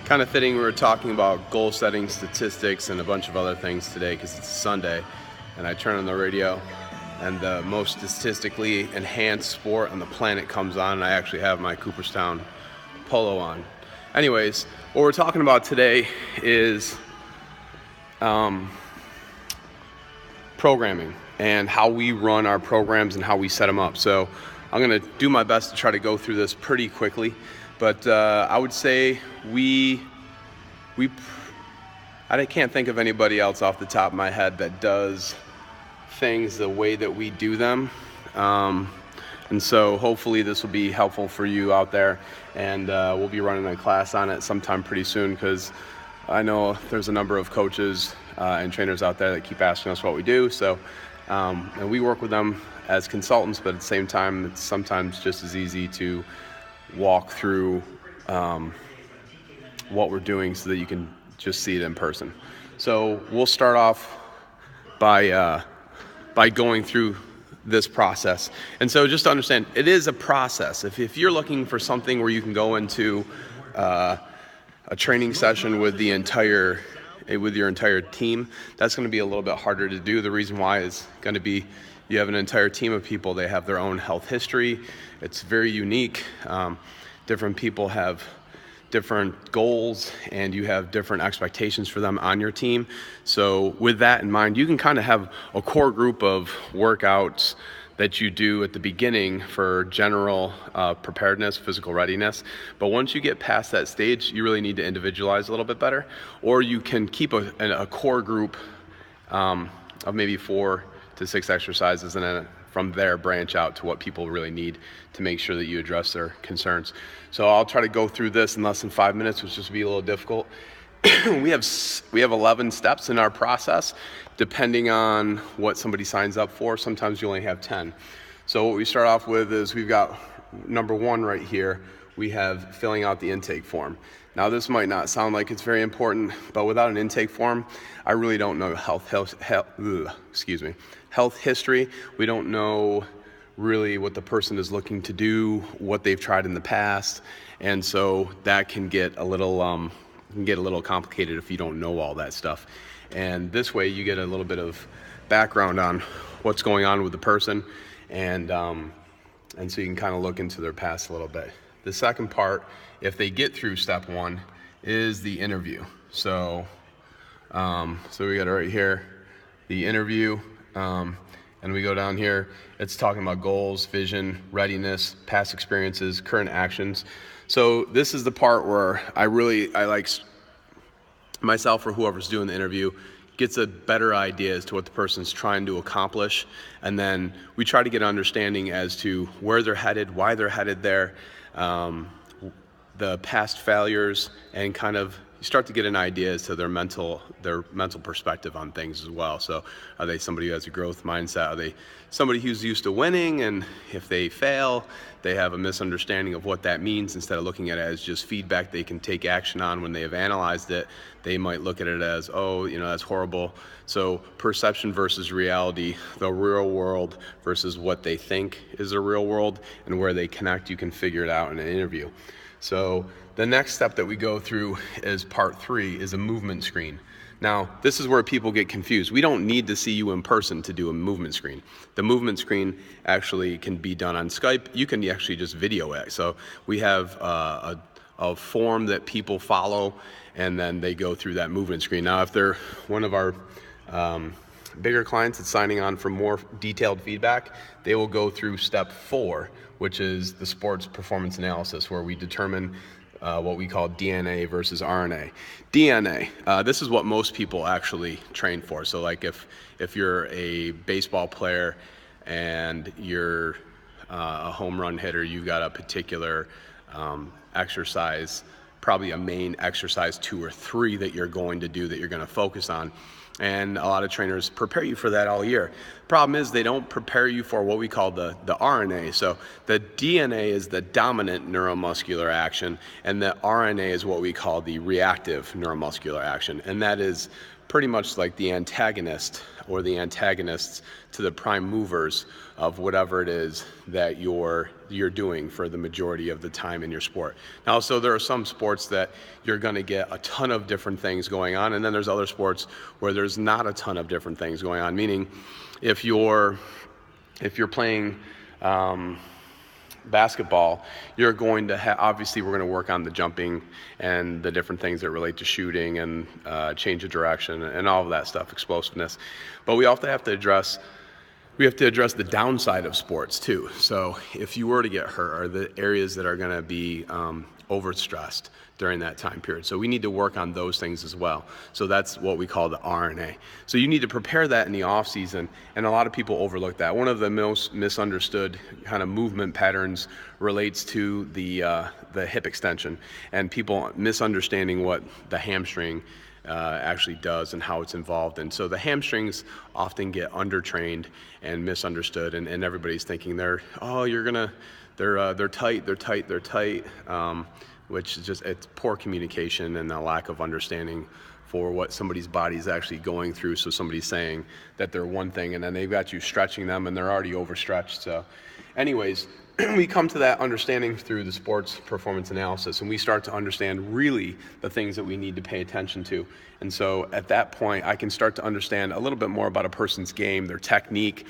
kind of fitting we were talking about goal setting, statistics, and a bunch of other things today because it's Sunday, and I turn on the radio and the most statistically enhanced sport on the planet comes on, and I actually have my Cooperstown polo on. Anyways, what we're talking about today is programming and how we run our programs and how we set them up. So I'm going to do my best to try to go through this pretty quickly, but I would say I can't think of anybody else off the top of my head that does things the way that we do them. And so hopefully this will be helpful for you out there, and we'll be running a class on it sometime pretty soon, because I know there's a number of coaches and trainers out there that keep asking us what we do. So and we work with them as consultants, but at the same time it's sometimes just as easy to walk through what we're doing so that you can just see it in person. So we'll start off by going through this process. And so just to understand, it is a process. If you're looking for something where you can go into a training session with your entire team, that's going to be a little bit harder to do. The reason why is going to be you have an entire team of people. They have their own health history. It's very unique. Different people have different goals, and you have different expectations for them on your team. So with that in mind, you can kind of have a core group of workouts that you do at the beginning for general preparedness, physical readiness. But once you get past that stage, you really need to individualize a little bit better. Or you can keep a core group of maybe 4 to 6 exercises, and then from there branch out to what people really need to make sure that you address their concerns. So I'll try to go through this in less than 5 minutes, which just be a little difficult. we have 11 steps in our process, depending on what somebody signs up for. Sometimes you only have 10. So what we start off with is we've got number 1 right here. We have filling out the intake form. Now this might not sound like it's very important, but without an intake form, I really don't know health history. We don't know really what the person is looking to do, what they've tried in the past, and so that can get a little complicated if you don't know all that stuff. And this way you get a little bit of background on what's going on with the person, and so you can kind of look into their past a little bit. The second part, if they get through step 1, is the interview. So we got it right here, the interview, and we go down here. It's talking about goals, vision, readiness, past experiences, current actions. So this is the part where I like myself or whoever's doing the interview gets a better idea as to what the person's trying to accomplish, and then we try to get an understanding as to where they're headed, why they're headed there, the past failures, and kind of you start to get an idea as to their mental perspective on things as well. So are they somebody who has a growth mindset? Are they somebody who's used to winning, and if they fail, they have a misunderstanding of what that means? Instead of looking at it as just feedback they can take action on when they have analyzed it, they might look at it as, oh, that's horrible. So perception versus reality, the real world versus what they think is the real world, and where they connect, you can figure it out in an interview. So the next step that we go through is part 3, is a movement screen. Now, this is where people get confused. We don't need to see you in person to do a movement screen. The movement screen actually can be done on Skype. You can actually just video it. So we have a form that people follow, and then they go through that movement screen. Now, if they're one of our bigger clients that's signing on for more detailed feedback, they will go through step 4, which is the sports performance analysis, where we determine what we call DNA versus RNA. DNA, this is what most people actually train for. So like if you're a baseball player and you're a home run hitter, you've got a particular exercise, probably a main exercise 2 or 3 that you're going to do, that you're going to focus on. And a lot of trainers prepare you for that all year. Problem is, they don't prepare you for what we call the RNA. So the DNA is the dominant neuromuscular action, and the RNA is what we call the reactive neuromuscular action. And that is pretty much like the antagonist or the antagonists to the prime movers of whatever it is that you're doing for the majority of the time in your sport. Now, so there are some sports that you're going to get a ton of different things going on, and then there's other sports where there's not a ton of different things going on. Meaning, if you're playing basketball, you're going to obviously we're going to work on the jumping and the different things that relate to shooting and change of direction and all of that stuff, explosiveness. But we also have to address the downside of sports too. So if you were to get hurt, are the areas that are going to be overstressed during that time period. So we need to work on those things as well. So that's what we call the RNA. So you need to prepare that in the off season, and a lot of people overlook that. One of the most misunderstood kind of movement patterns relates to the hip extension, and people misunderstanding what the hamstring actually does and how it's involved. And so the hamstrings often get undertrained and misunderstood, and everybody's thinking they're tight, which is just, it's poor communication and a lack of understanding for what somebody's body is actually going through. So somebody's saying that they're one thing, and then they've got you stretching them and they're already overstretched. So anyways, we come to that understanding through the sports performance analysis, and we start to understand really the things that we need to pay attention to. And so at that point, I can start to understand a little bit more about a person's game, their technique.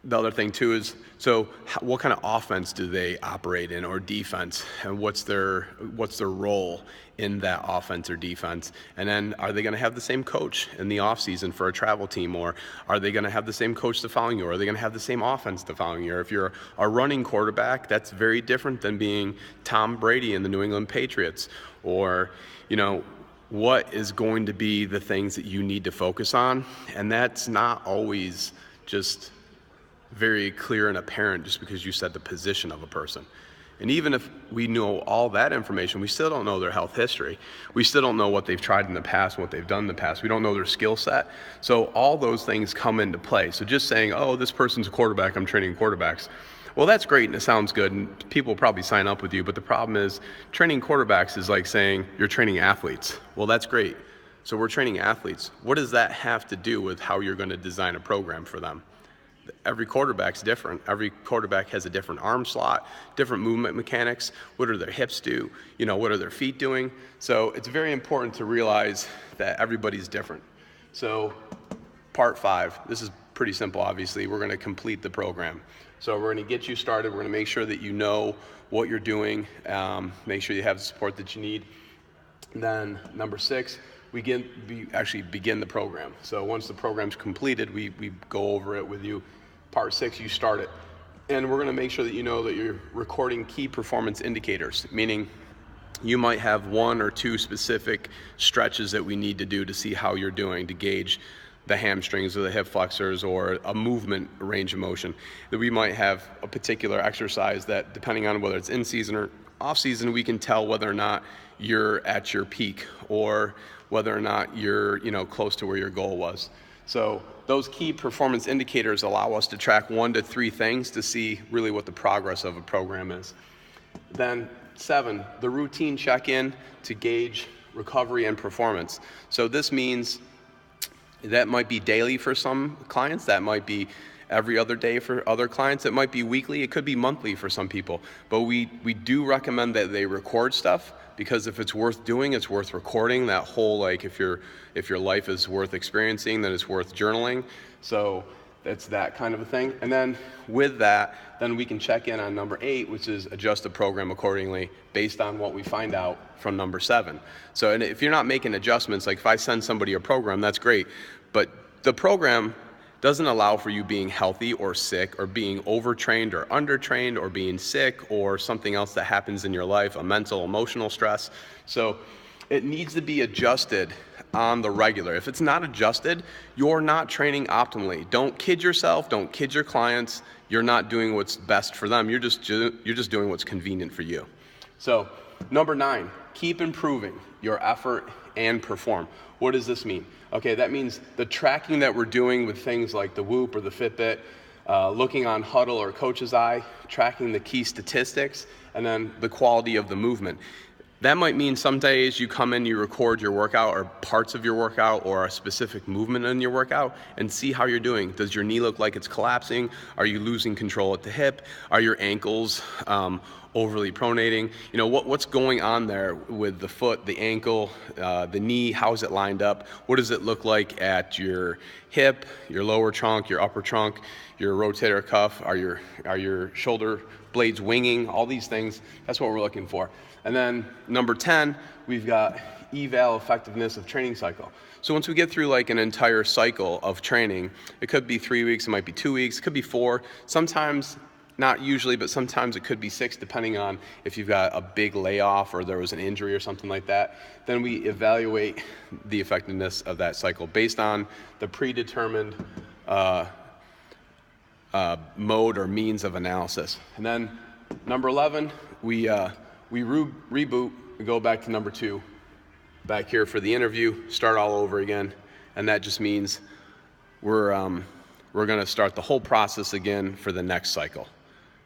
The other thing too is, so what kind of offense do they operate in, or defense, and what's their role in that offense or defense? And then are they going to have the same coach in the off season for a travel team, or are they going to have the same coach the following year? Or are they going to have the same offense the following year? If you're a running quarterback, that's very different than being Tom Brady in the New England Patriots. Or, what is going to be the things that you need to focus on? And that's not always just very clear and apparent just because you said the position of a person. And even if we know all that information, we still don't know their health history. We still don't know what they've tried in the past, what they've done in the past. We don't know their skill set. So all those things come into play. So just saying, oh, this person's a quarterback, I'm training quarterbacks. Well, that's great and it sounds good and people will probably sign up with you, but the problem is training quarterbacks is like saying you're training athletes. Well, that's great. So we're training athletes. What does that have to do with how you're going to design a program for them? Every quarterback's different. Every quarterback has a different arm slot, different movement mechanics. What do their hips do? What are their feet doing? So it's very important to realize that everybody's different. So part 5, this is pretty simple, obviously. We're going to complete the program. So we're going to get you started. We're going to make sure that you know what you're doing, make sure you have the support that you need. And then number 6, we actually begin the program. So once the program's completed, we go over it with you. Part 6, you start it. And we're going to make sure that you know that you're recording key performance indicators, meaning you might have 1 or 2 specific stretches that we need to do to see how you're doing, to gauge the hamstrings or the hip flexors or a movement range of motion. That we might have a particular exercise that, depending on whether it's in season or off season, we can tell whether or not you're at your peak or whether or not you're close to where your goal was. So those key performance indicators allow us to track 1 to 3 things to see really what the progress of a program is. Then 7, the routine check-in to gauge recovery and performance. So this means that might be daily for some clients, that might be every other day for other clients, it might be weekly, it could be monthly for some people. But we do recommend that they record stuff, because if it's worth doing, it's worth recording. That whole, if your life is worth experiencing, then it's worth journaling. So that's that kind of a thing. And then with that, then we can check in on number 8, which is adjust the program accordingly based on what we find out from number 7. So, and if you're not making adjustments, like if I send somebody a program, that's great. But the program doesn't allow for you being healthy or sick or being overtrained or undertrained or being sick or something else that happens in your life, a mental, emotional stress. So it needs to be adjusted on the regular. If it's not adjusted, you're not training optimally. Don't kid yourself, don't kid your clients. You're not doing what's best for them. You're just doing what's convenient for you. So number 9, keep improving your effort and perform. What does this mean? Okay, that means the tracking that we're doing with things like the Whoop or the Fitbit, looking on Huddle or Coach's Eye, tracking the key statistics, and then the quality of the movement. That might mean some days you come in, you record your workout or parts of your workout or a specific movement in your workout and see how you're doing. Does your knee look like it's collapsing? Are you losing control at the hip? Are your ankles overly pronating? You know, what's going on there with the foot, the ankle, the knee? How is it lined up? What does it look like at your hip, your lower trunk, your upper trunk, your rotator cuff? Are your shoulder blades winging? All these things, that's what we're looking for. And then number 10, we've got eval effectiveness of training cycle. So once we get through like an entire cycle of training, it could be 3 weeks, it might be 2 weeks, it could be 4. Sometimes, not usually, but sometimes it could be 6, depending on if you've got a big layoff or there was an injury or something like that. Then we evaluate the effectiveness of that cycle based on the predetermined mode or means of analysis. And then number 11, we reboot, we go back to number 2, back here for the interview, start all over again, and that just means we're gonna start the whole process again for the next cycle.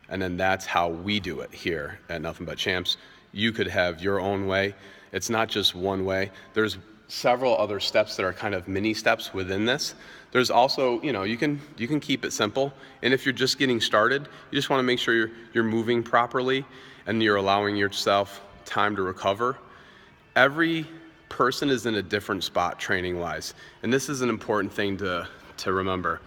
And then that's how we do it here at Nothing But Champs. You could have your own way. It's not just one way. There's several other steps that are kind of mini steps within this. There's also, you know, you can keep it simple. And if you're just getting started, you just wanna make sure you're moving properly and you're allowing yourself time to recover. Every person is in a different spot training wise. And this is an important thing to remember,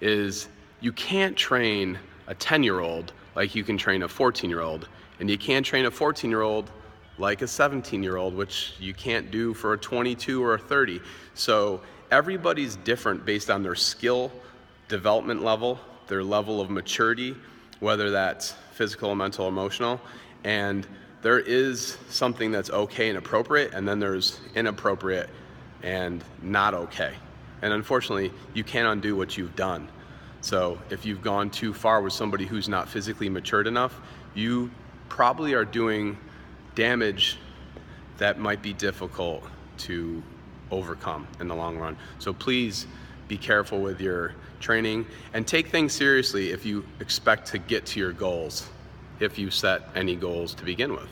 is you can't train a 10-year-old like you can train a 14-year-old. And you can't train a 14-year-old like a 17-year-old, which you can't do for a 22 or a 30. So everybody's different based on their skill development level, their level of maturity, whether that's physical, mental, emotional. And there is something that's okay and appropriate, and then there's inappropriate and not okay. And unfortunately, you can't undo what you've done. So if you've gone too far with somebody who's not physically matured enough, you probably are doing damage that might be difficult to overcome in the long run. So please be careful with your training and take things seriously if you expect to get to your goals, if you set any goals to begin with.